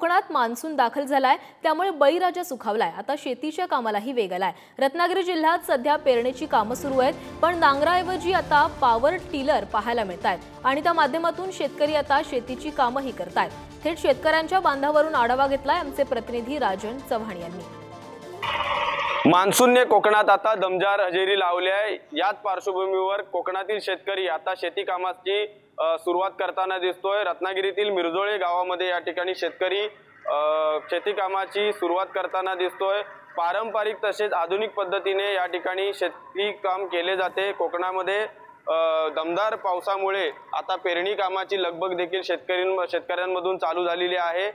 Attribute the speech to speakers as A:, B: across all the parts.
A: कोकणात मान्सून दाखल झालाय, त्यामुळे बळीराजा सुखावलाय। आता शेतीच्या कामालाही वेग आलाय। रत्नागिरी जिल्ह्यात सध्या पेरणीची कामं सुरू आहेत, पण नांगराऐवजी आता पॉवर टिलर पाहायला मिळतायत आणि त्या माध्यमातून शेतकरी आता शेतीची कामंही करतायत। थेट शेतकऱ्यांच्या बांधावरून आढावा घेतलाय आमचे प्रतिनिधी राजन चव्हाण यांनी।
B: मान्सूनने कोकणात आता दमदार हजेरी लावली आहे। याच पार्श्वभूमीवर कोकणातील शेतकरी आता शेती कामाची सुरुवात करताना दिसतोय। रत्नागिरीतील मिरजोळे गावामध्ये या ठिकाणी शेतकरी शेती कामाची सुरुवात करताना दिसतोय। पारंपरिक तसेच आधुनिक पद्धतीने या ठिकाणी शेती काम केले जाते। कोकणामध्ये दमदार पावसामुळे आता पेरणी कामाची लगबग देखील शेतकऱ्यांमधून चालू झालेली आहे।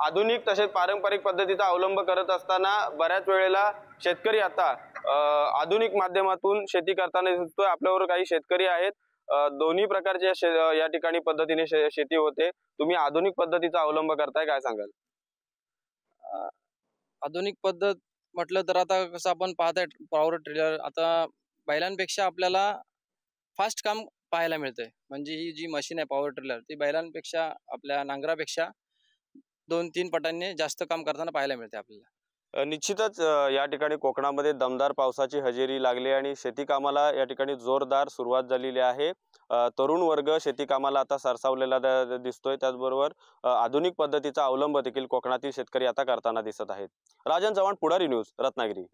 B: आधुनिक तसेच पारंपरिक पद्धतीचा अवलंब करत असताना बऱ्याच वेळेला शेतकरी आता आधुनिक माध्यमातून शेती करताना दिसतोय। आपल्यावर काही शेतकरी आहेत, दोन्ही प्रकारच्या या ठिकाणी पद्धतीने शेती होते। तुम्ही आधुनिक पद्धतीचा अवलंब करताय, काय सांगाल?
C: आधुनिक पद्धत म्हटलं तर आता कसं आपण पाहताय पॉवर टिलर आता बैलांपेक्षा आपल्याला फास्ट काम पाहायला मिळतंय। म्हणजे ही जी मशीन आहे पॉवर टिलर ती बैलांपेक्षा आपल्या नांगरापेक्षा 2-3 पटांनी जास्त काम करताना पाहायला मिळते आपल्याला।
B: निश्चितच या ठिकाणी कोकणामध्ये दमदार पावसाची हजेरी लागली आणि शेती कामाला या ठिकाणी जोरदार सुरुवात झालेली आहे। तरुण वर्ग शेती कामाला आता सरसावलेला दिसतोय। त्याचबरोबर आधुनिक पद्धतीचा अवलंब देखील कोकणातील शेतकरी आता करताना दिसत आहेत। राजन चव्हाण, पुढारी न्यूज, रत्नागिरी।